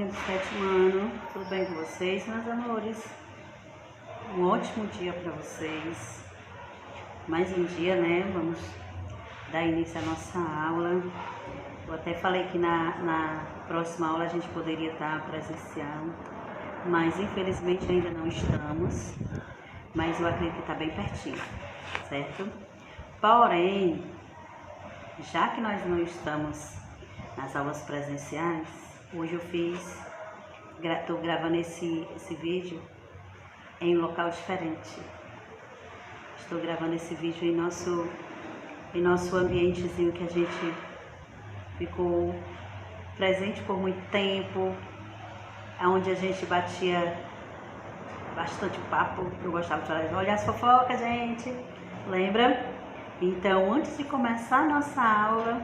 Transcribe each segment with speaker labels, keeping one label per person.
Speaker 1: do sétimo ano, tudo bem com vocês, meus amores? Um ótimo dia para vocês. Mais um dia, né? Vamos dar início à nossa aula. Eu até falei que na próxima aula a gente poderia estar presencial, mas infelizmente ainda não estamos. Mas eu acredito que está bem pertinho, certo? Porém, já que nós não estamos nas aulas presenciais, hoje eu estou gravando esse vídeo em um local diferente. Estou gravando esse vídeo em nosso ambientezinho que a gente ficou presente por muito tempo, onde a gente batia bastante papo. Eu gostava de falar, olha as fofocas, gente, lembra? Então, antes de começar a nossa aula,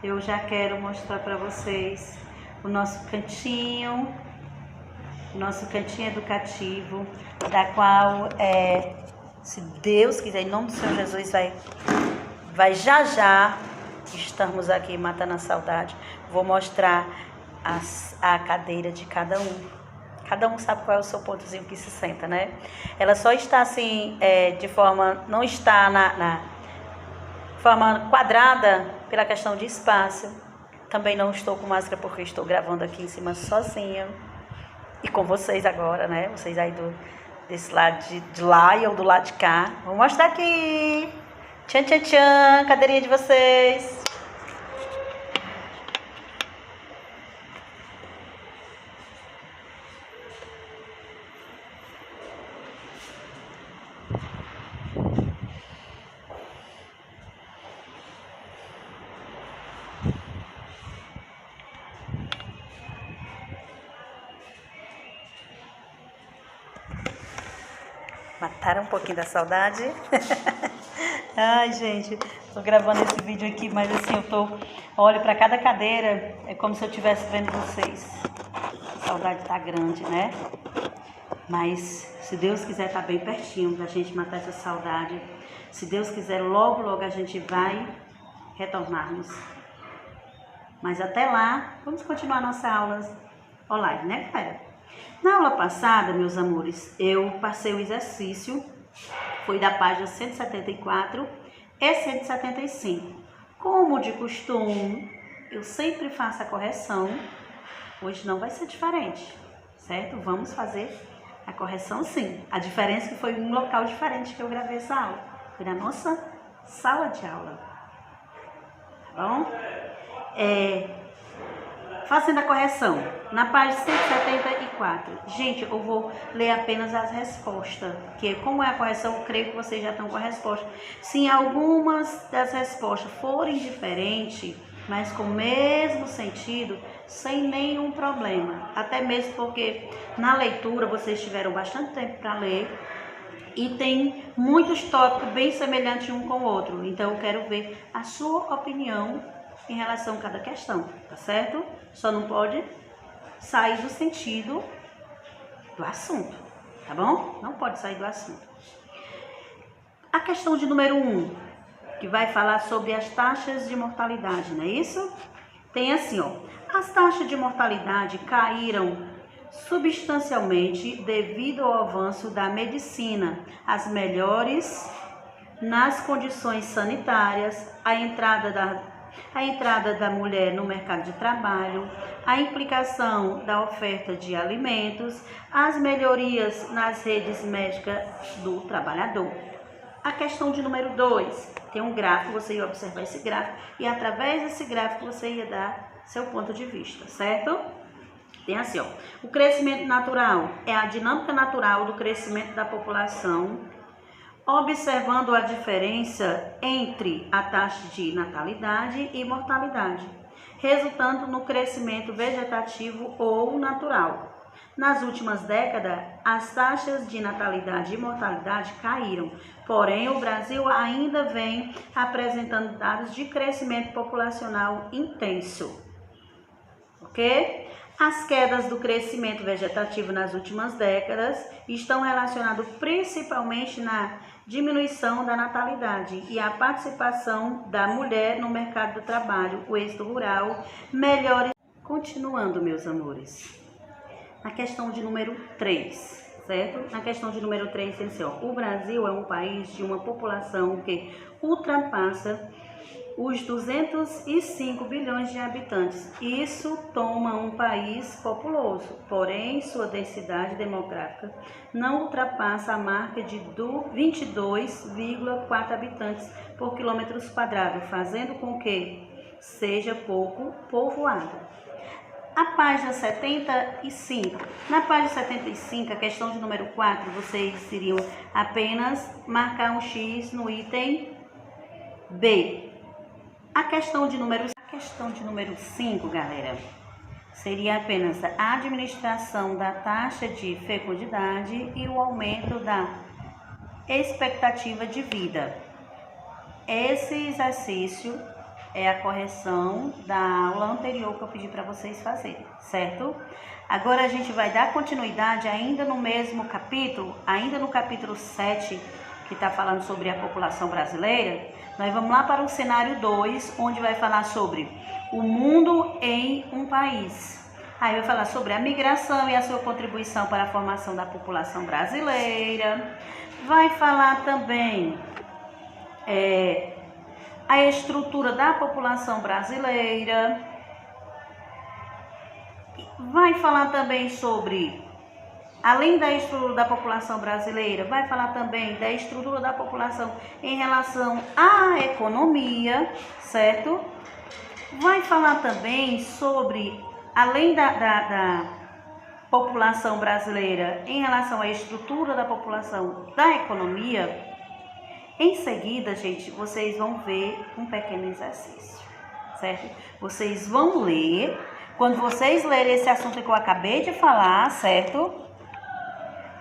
Speaker 1: eu já quero mostrar para vocês o nosso cantinho educativo, da qual, se Deus quiser, em nome do Senhor Jesus, vai já estamos aqui matando a saudade. Vou mostrar a cadeira de cada um. Cada um sabe qual é o seu pontozinho que se senta, né? Ela só está assim, não está na forma quadrada pela questão de espaço. Também não estou com máscara porque estou gravando aqui em cima sozinha. E com vocês agora, né? Vocês aí desse lado de lá e eu do lado de cá. Vou mostrar aqui. Tchan, tchan, tchan. Cadeirinha de vocês. Mataram um pouquinho da saudade. Ai, gente, tô gravando esse vídeo aqui, mas assim, olho para cada cadeira, é como se eu estivesse vendo vocês. A saudade tá grande, né? Mas, se Deus quiser, tá bem pertinho da gente matar essa saudade. Se Deus quiser, logo a gente vai retornarmos. Mas até lá, vamos continuar nossa aula online, né, cara? Na aula passada, meus amores, eu passei o exercício, foi da página 174 e 175. Como de costume, eu sempre faço a correção, hoje não vai ser diferente, certo? Vamos fazer a correção sim. A diferença é que foi um local diferente que eu gravei essa aula, foi na nossa sala de aula, tá bom? Fazendo a correção, na página 174, gente, eu vou ler apenas as respostas, que como é a correção, eu creio que vocês já estão com a resposta. Se algumas das respostas forem diferentes, mas com o mesmo sentido, sem nenhum problema, até mesmo porque na leitura vocês tiveram bastante tempo para ler e tem muitos tópicos bem semelhantes um com o outro, então eu quero ver a sua opinião em relação a cada questão, tá certo? Só não pode sair do sentido do assunto, tá bom? Não pode sair do assunto. A questão de número 1, que vai falar sobre as taxas de mortalidade, não é isso? Tem assim, ó, as taxas de mortalidade caíram substancialmente devido ao avanço da medicina, as melhores nas condições sanitárias, a entrada da mulher no mercado de trabalho, a implicação da oferta de alimentos, as melhorias nas redes médicas do trabalhador. A questão de número 2, tem um gráfico, você ia observar esse gráfico e através desse gráfico você ia dar seu ponto de vista, certo? Tem assim, ó, o crescimento natural é a dinâmica natural do crescimento da população, observando a diferença entre a taxa de natalidade e mortalidade, resultando no crescimento vegetativo ou natural. Nas últimas décadas, as taxas de natalidade e mortalidade caíram, porém o Brasil ainda vem apresentando dados de crescimento populacional intenso. Ok? As quedas do crescimento vegetativo nas últimas décadas estão relacionadas principalmente na diminuição da natalidade e a participação da mulher no mercado do trabalho, o êxito rural, melhores Continuando, meus amores. Na questão de número 3, certo? Na questão de número 3, tem assim, ó, o Brasil é um país de uma população que ultrapassa os 205 bilhões de habitantes. Isso toma um país populoso, porém sua densidade demográfica não ultrapassa a marca de 22,4 habitantes por quilômetros quadrados, fazendo com que seja pouco povoado. A página 75. Na página 75, a questão de número 4, vocês iriam apenas marcar um X no item B. A questão de número 5, galera, seria apenas a administração da taxa de fecundidade e o aumento da expectativa de vida. Esse exercício é a correção da aula anterior que eu pedi para vocês fazerem, certo? Agora a gente vai dar continuidade ainda no mesmo capítulo, ainda no capítulo 7, que está falando sobre a população brasileira. Nós vamos lá para o cenário 2, onde vai falar sobre o mundo em um país. Aí vai falar sobre a migração e a sua contribuição para a formação da população brasileira. Vai falar também a estrutura da população brasileira. Vai falar também sobre, além da estrutura da população brasileira, vai falar também da estrutura da população em relação à economia, certo? Vai falar também sobre, além da população brasileira em relação à estrutura da população da economia. Em seguida, gente, vocês vão ver um pequeno exercício, certo? Vocês vão ler, quando vocês lerem esse assunto que eu acabei de falar, certo?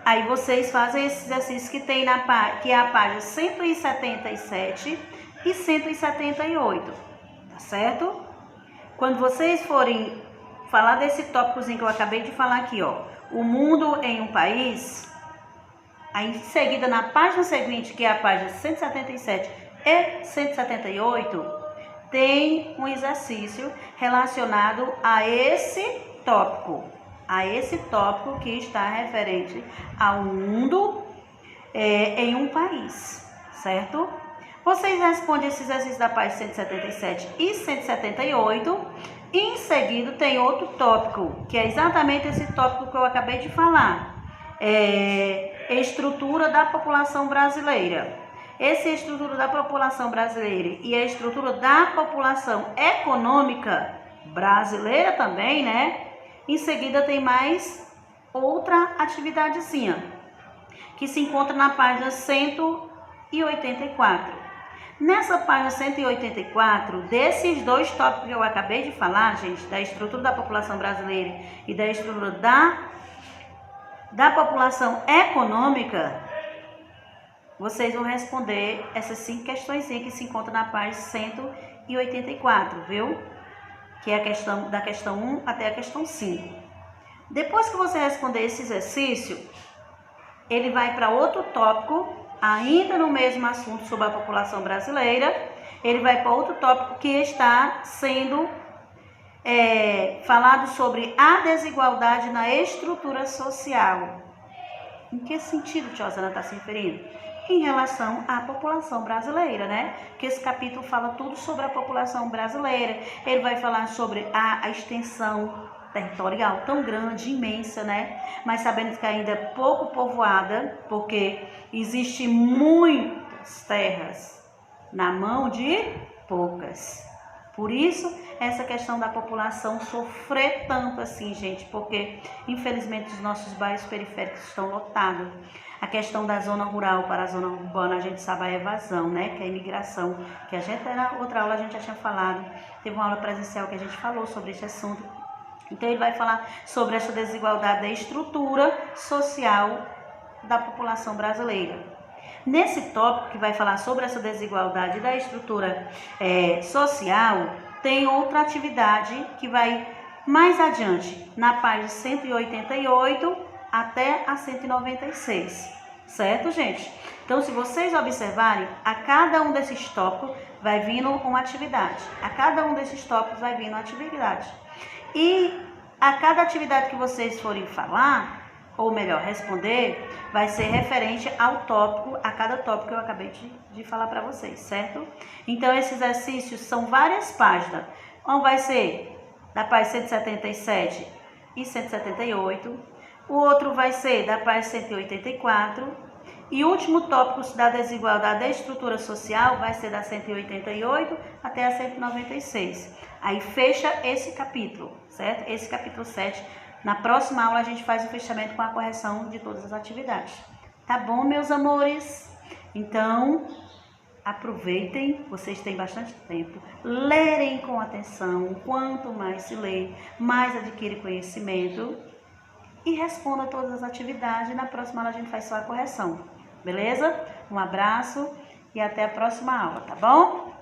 Speaker 1: Aí vocês fazem esse exercício que tem que é a página 177 e 178, tá certo? Quando vocês forem falar desse tópicozinho que eu acabei de falar aqui, ó, o mundo em um país. Aí, em seguida, na página seguinte, que é a página 177 e 178, tem um exercício relacionado a esse tópico que está referente ao mundo em um país, certo? Vocês respondem esse exercício da página 177 e 178, e em seguida tem outro tópico, que é exatamente esse tópico que eu acabei de falar. Estrutura da população brasileira. Essa estrutura da população brasileira e a estrutura da população econômica brasileira também, né? Em seguida tem mais outra atividadezinha que se encontra na página 184. Nessa página 184, desses dois tópicos que eu acabei de falar, gente, da estrutura da população brasileira e da estrutura da população econômica, vocês vão responder essas 5 questões que se encontram na página 184, viu? Que é a questão da questão 1 até a questão 5. Depois que você responder esse exercício, ele vai para outro tópico, ainda no mesmo assunto sobre a população brasileira. Ele vai para outro tópico que está sendo falado sobre a desigualdade na estrutura social. Em que sentido, tia Osana, está se referindo? Em relação à população brasileira, né? Que esse capítulo fala tudo sobre a população brasileira. Ele vai falar sobre a extensão territorial tão grande, imensa, né? Mas sabendo que ainda é pouco povoada, porque existe muitas terras na mão de poucas. Por isso, essa questão da população sofrer tanto assim, gente, porque infelizmente os nossos bairros periféricos estão lotados. A questão da zona rural para a zona urbana, a gente sabe a evasão, né? Que é a imigração, que a gente, na outra aula a gente já tinha falado, teve uma aula presencial que a gente falou sobre esse assunto. Então ele vai falar sobre essa desigualdade da estrutura social da população brasileira. Nesse tópico que vai falar sobre essa desigualdade da estrutura social, tem outra atividade que vai mais adiante, na página 188 até a 196, certo, gente? Então, se vocês observarem, a cada um desses tópicos vai vindo uma atividade. A cada um desses tópicos vai vindo uma atividade. E a cada atividade que vocês forem falar, ou melhor, responder, vai ser referente ao tópico, a cada tópico que eu acabei de falar para vocês, certo? Então, esses exercícios são várias páginas. Um vai ser da página 177 e 178, o outro vai ser da página 184, e o último tópico da desigualdade da estrutura social vai ser da 188 até a 196. Aí fecha esse capítulo, certo? Esse capítulo 7. Na próxima aula a gente faz o fechamento com a correção de todas as atividades. Tá bom, meus amores? Então, aproveitem, vocês têm bastante tempo. Lerem com atenção. Quanto mais se lê, mais adquire conhecimento. E responda todas as atividades. Na próxima aula a gente faz só a correção. Beleza? Um abraço e até a próxima aula, tá bom?